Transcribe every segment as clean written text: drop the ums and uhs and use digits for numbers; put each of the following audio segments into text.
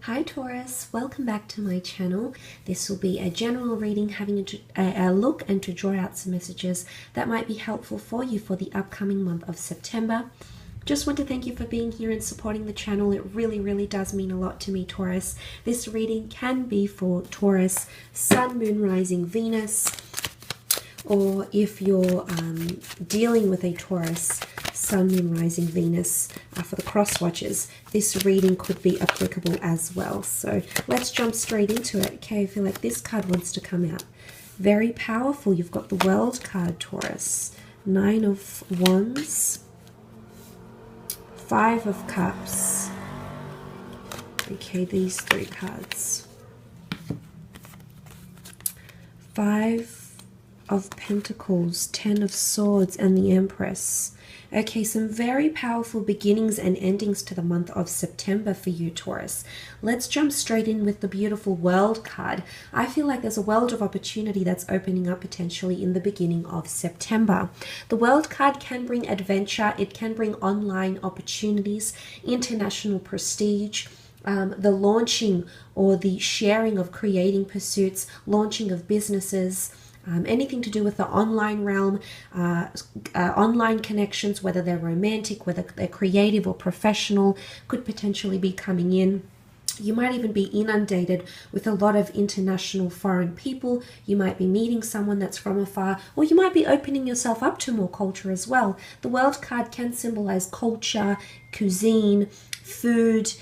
Hi Taurus, welcome back to my channel. This will be a general reading having a look and to draw out some messages that might be helpful for you for the upcoming month of September. Just want to thank you for being here and supporting the channel. It really does mean a lot to me, Taurus. This reading can be for Taurus, Sun, Moon, Rising, Venus, or if you're dealing with a Taurus, Sun, Moon, Rising, Venus, for the cross watchers, this reading could be applicable as well. So let's jump straight into it. Okay, I feel like this card wants to come out. Very powerful. You've got the World card, Taurus. 9 of Wands. 5 of Cups. Okay, these 3 cards. 5 of Pentacles, 10 of Swords, and the Empress. Okay, some very powerful beginnings and endings to the month of September for you, Taurus. Let's jump straight in with the beautiful World card. I feel like there's a world of opportunity that's opening up potentially in the beginning of September. The World card can bring adventure. It can bring online opportunities, international prestige, the launching or the sharing of creating pursuits, launching of businesses, anything to do with the online realm, online connections, whether they're romantic, whether they're creative or professional, could potentially be coming in. You might even be inundated with a lot of international foreign people. You might be meeting someone that's from afar, or you might be opening yourself up to more culture as well. The World card can symbolize culture, cuisine, food,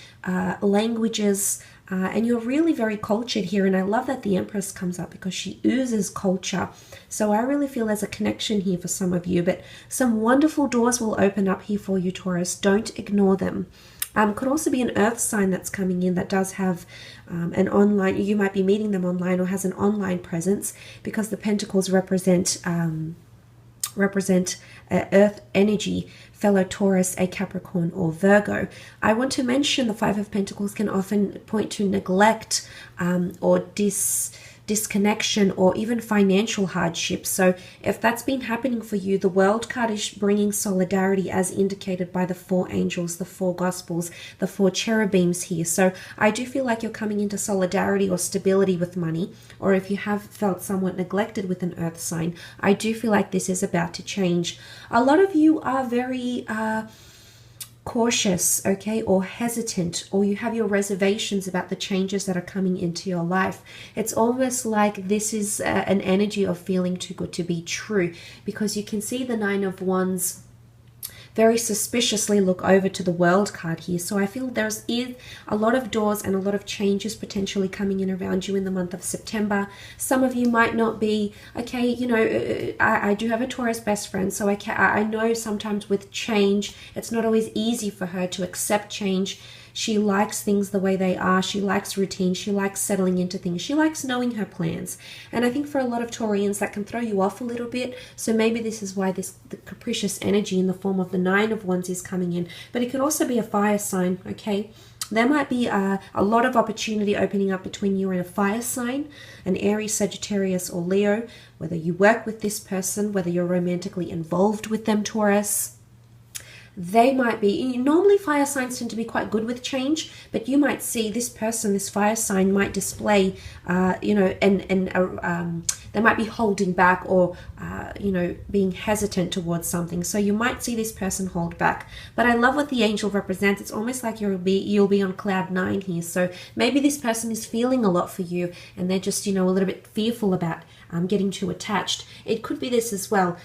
languages, and you're really very cultured here, and I love that the Empress comes up because she oozes culture. So I really feel there's a connection here for some of you, but some wonderful doors will open up here for you, Taurus. Don't ignore them. Could also be an earth sign that's coming in that does have an online, you might be meeting them online or has an online presence, because the Pentacles represent earth energy, fellow Taurus, a Capricorn, or Virgo. I want to mention the 5 of Pentacles can often point to neglect or disconnection or even financial hardship. So if that's been happening for you, the World card is bringing solidarity as indicated by the 4 angels, the 4 gospels, the 4 cherubims here. So I do feel like you're coming into solidarity or stability with money, or if you have felt somewhat neglected with an earth sign, I do feel like this is about to change. A lot of you are very cautious, okay, or hesitant, or you have your reservations about the changes that are coming into your life. It's almost like this is an energy of feeling too good to be true, because you can see the 9 of Wands very suspiciously look over to the World card here. So I feel there's a lot of doors and a lot of changes potentially coming in around you in the month of September. Some of you might not be, okay, you know, I do have a Taurus best friend, so I know sometimes with change, it's not always easy for her to accept change. She likes things the way they are. She likes routine. She likes settling into things. She likes knowing her plans. And I think for a lot of Taurians, that can throw you off a little bit. So maybe this is why the capricious energy in the form of the 9 of Wands is coming in. But it could also be a fire sign, okay? There might be a lot of opportunity opening up between you and a fire sign, an Aries, Sagittarius, or Leo, whether you work with this person, whether you're romantically involved with them, Taurus. They might be, normally fire signs tend to be quite good with change, but you might see this person, this fire sign might display, you know, they might be holding back or, you know, being hesitant towards something. So you might see this person hold back. But I love what the angel represents. It's almost like you'll be on cloud 9 here. So maybe this person is feeling a lot for you, and they're just, you know, a little bit fearful about getting too attached. It could be this as well.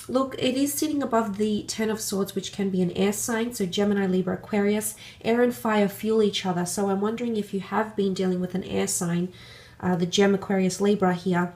Look, it is sitting above the 10 of Swords, which can be an air sign. So Gemini, Libra, Aquarius, air and fire fuel each other. So I'm wondering if you have been dealing with an air sign, the Gem, Aquarius, Libra here.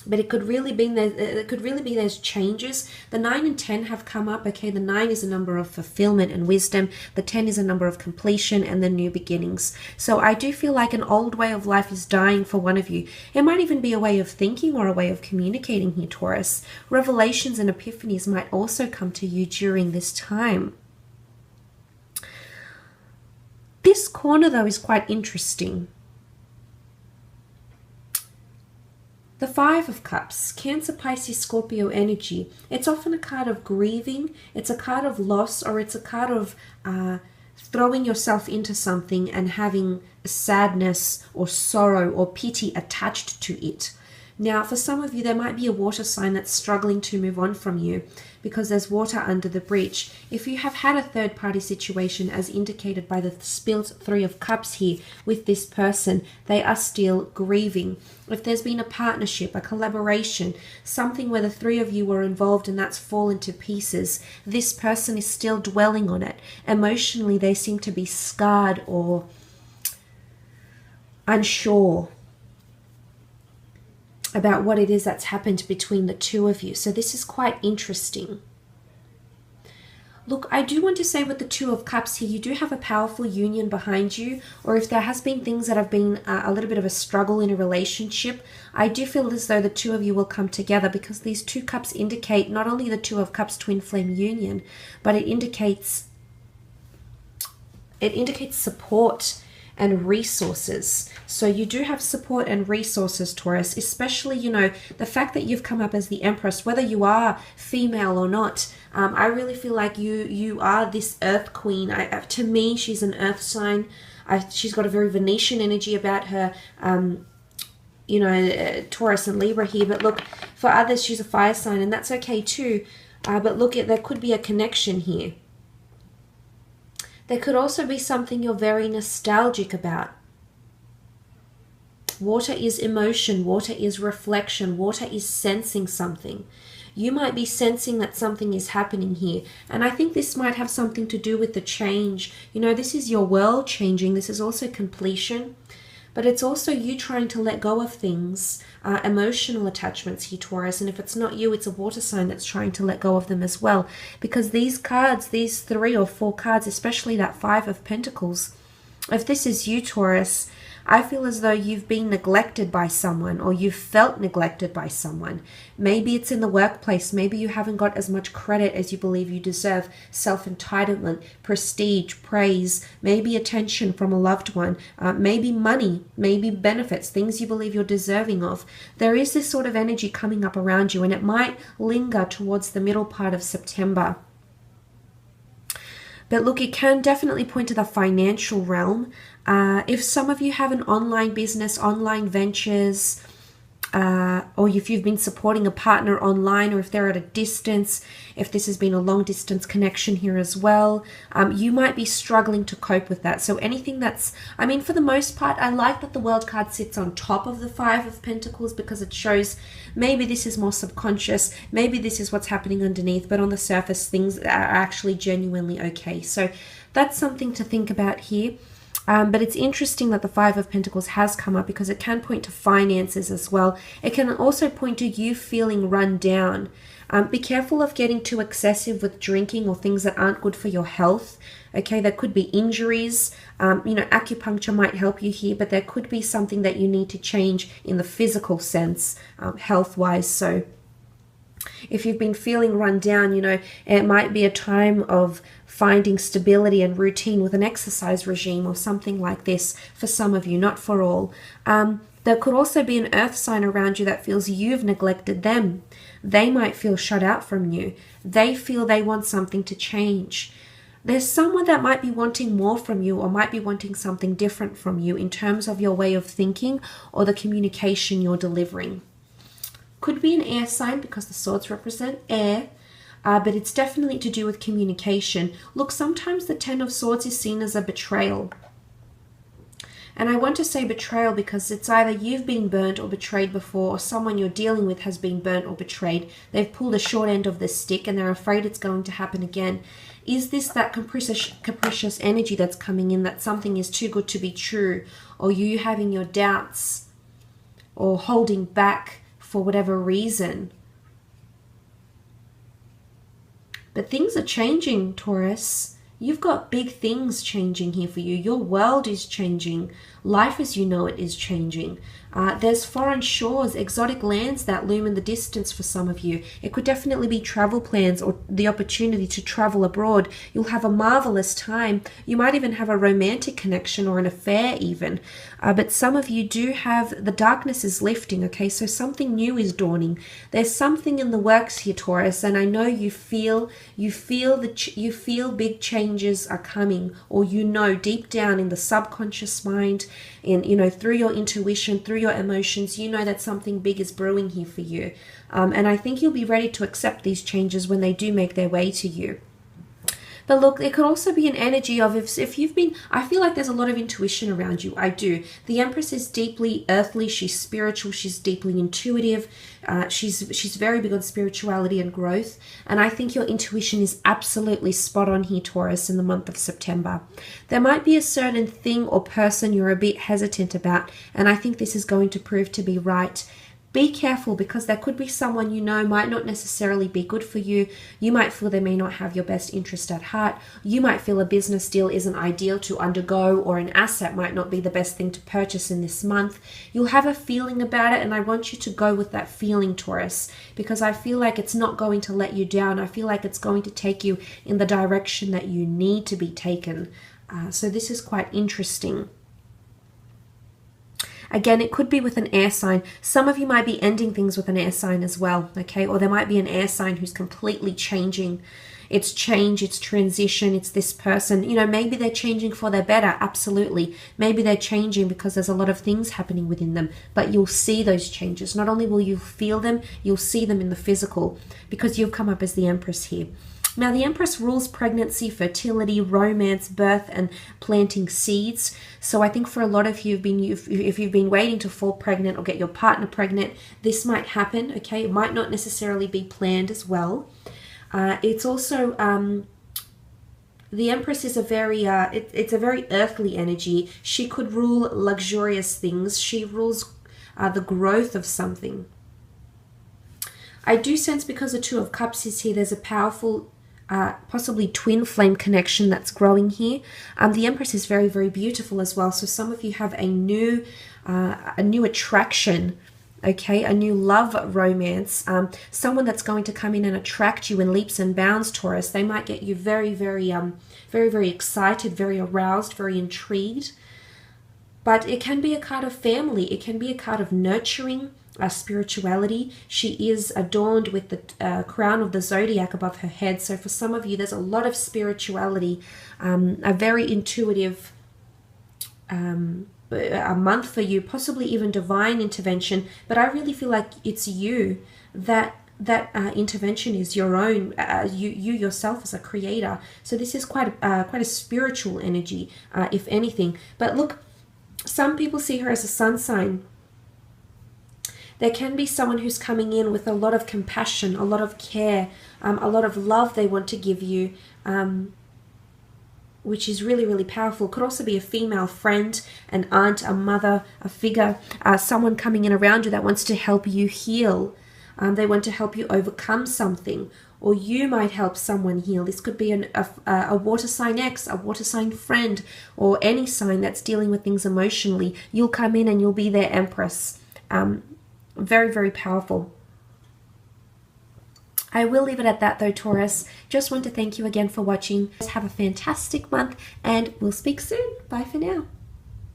But it could really be there's changes. The 9 and 10 have come up. Okay, the 9 is a number of fulfillment and wisdom. The 10 is a number of completion and the new beginnings. So I do feel like an old way of life is dying for one of you. It might even be a way of thinking or a way of communicating here, Taurus. Revelations and epiphanies might also come to you during this time. This corner, though, is quite interesting. The 5 of Cups, Cancer, Pisces, Scorpio energy. It's often a card of grieving. It's a card of loss, or it's a card of throwing yourself into something and having sadness or sorrow or pity attached to it. Now, for some of you, there might be a water sign that's struggling to move on from you because there's water under the bridge. If you have had a third-party situation, as indicated by the spilled Three of Cups here with this person, they are still grieving. If there's been a partnership, a collaboration, something where the three of you were involved and that's fallen to pieces, this person is still dwelling on it. Emotionally, they seem to be scarred or unsure about what it is that's happened between the two of you. So this is quite interesting. Look, I do want to say with the Two of Cups here, you do have a powerful union behind you, or if there has been things that have been a little bit of a struggle in a relationship, I do feel as though the two of you will come together, because these two cups indicate not only the Two of Cups twin flame union, but it indicates support and resources. So you do have support and resources, Taurus, especially, you know, the fact that you've come up as the Empress, whether you are female or not. I really feel like you are this earth queen. To me, she's an earth sign. She's got a very Venetian energy about her, you know, Taurus and Libra here. But look, for others, she's a fire sign, and that's okay too. But look, there could be a connection here. There could also be something you're very nostalgic about. Water is emotion. Water is reflection. Water is sensing something. You might be sensing that something is happening here. And I think this might have something to do with the change. You know, this is your world changing. This is also completion. But it's also you trying to let go of things, emotional attachments here, Taurus. And if it's not you, it's a water sign that's trying to let go of them as well. Because these cards, these 3 or 4 cards, especially that 5 of Pentacles, if this is you, Taurus, I feel as though you've been neglected by someone, or you've felt neglected by someone. Maybe it's in the workplace. Maybe you haven't got as much credit as you believe you deserve. Self-entitlement, prestige, praise, maybe attention from a loved one, maybe money, maybe benefits, things you believe you're deserving of. There is this sort of energy coming up around you, and it might linger towards the middle part of September. But look, it can definitely point to the financial realm. If some of you have an online business, online ventures, or if you've been supporting a partner online, or if they're at a distance, if this has been a long distance connection here as well, you might be struggling to cope with that. So anything that's, I mean, for the most part, I like that the World card sits on top of the 5 of Pentacles, because it shows maybe this is more subconscious, maybe this is what's happening underneath, but on the surface, things are actually genuinely okay. So that's something to think about here. But it's interesting that the 5 of Pentacles has come up, because it can point to finances as well. It can also point to you feeling run down. Be careful of getting too excessive with drinking or things that aren't good for your health. Okay, there could be injuries. You know, acupuncture might help you here, but there could be something that you need to change in the physical sense, health-wise. So if you've been feeling run down, you know, it might be a time of finding stability and routine with an exercise regime or something like this for some of you, not for all. There could also be an earth sign around you that feels you've neglected them. They might feel shut out from you. They feel they want something to change. There's someone that might be wanting more from you, or might be wanting something different from you in terms of your way of thinking or the communication you're delivering. Could be an air sign, because the swords represent air. But it's definitely to do with communication. Look, sometimes the 10 of Swords is seen as a betrayal. And I want to say betrayal because it's either you've been burnt or betrayed before, or someone you're dealing with has been burnt or betrayed. They've pulled a short end of the stick and they're afraid it's going to happen again. Is this that capricious energy that's coming in, that something is too good to be true, or you having your doubts or holding back for whatever reason? But things are changing, Taurus. You've got big things changing here for you. Your world is changing. Life as you know it is changing. There's foreign shores, exotic lands that loom in the distance for some of you. It could definitely be travel plans or the opportunity to travel abroad. You'll have a marvelous time. You might even have a romantic connection or an affair even. But some of you do have, the darkness is lifting, okay? So something new is dawning. There's something in the works here, Taurus, and I know you feel big changes changes are coming, or you know deep down in the subconscious mind, in, you know, through your intuition, through your emotions, you know that something big is brewing here for you. And I think you'll be ready to accept these changes when they do make their way to you. But look, there could also be an energy of if you've been, I feel like there's a lot of intuition around you. I do. The Empress is deeply earthly. She's spiritual. She's deeply intuitive. She's very big on spirituality and growth. And I think your intuition is absolutely spot on here, Taurus, in the month of September. There might be a certain thing or person you're a bit hesitant about, and I think this is going to prove to be right. Be careful, because there could be someone you know might not necessarily be good for you. You might feel they may not have your best interest at heart. You might feel a business deal isn't ideal to undergo, or an asset might not be the best thing to purchase in this month. You'll have a feeling about it, and I want you to go with that feeling, Taurus, because I feel like it's not going to let you down. I feel like it's going to take you in the direction that you need to be taken. So this is quite interesting. Again, it could be with an air sign. Some of you might be ending things with an air sign as well, okay? Or there might be an air sign who's completely changing. It's change, it's transition, it's this person. You know, maybe they're changing for their better, absolutely. Maybe they're changing because there's a lot of things happening within them, but you'll see those changes. Not only will you feel them, you'll see them in the physical, because you've come up as the Empress here. Now, the Empress rules pregnancy, fertility, romance, birth, and planting seeds. So I think for a lot of you, if you've been waiting to fall pregnant or get your partner pregnant, this might happen, okay? It might not necessarily be planned as well. It's also, the Empress is a very, it's a very earthly energy. She could rule luxurious things. She rules the growth of something. I do sense, because the Two of Cups is here, there's a powerful possibly twin flame connection that's growing here. The Empress is very, very beautiful as well. So some of you have a new attraction, okay, a new love romance, someone that's going to come in and attract you in leaps and bounds, Taurus. They might get you very, very, very excited, very aroused, very intrigued. But it can be a card of family. It can be a card of nurturing, spirituality. She is adorned with the crown of the zodiac above her head. So for some of you, there's a lot of spirituality, a very intuitive a month for you, possibly even divine intervention. But I really feel like it's you that intervention is your own, you yourself as a creator. So this is quite a spiritual energy, if anything. But look, some people see her as a sun sign. There can be someone who's coming in with a lot of compassion, a lot of care, a lot of love they want to give you, which is really, really powerful. Could also be a female friend, an aunt, a mother, a figure, someone coming in around you that wants to help you heal. They want to help you overcome something, or you might help someone heal. This could be a water sign ex, a water sign friend, or any sign that's dealing with things emotionally. You'll come in and you'll be their Empress. Very, very powerful. I will leave it at that though, Taurus. Just want to thank you again for watching. Have a fantastic month, and we'll speak soon. Bye for now.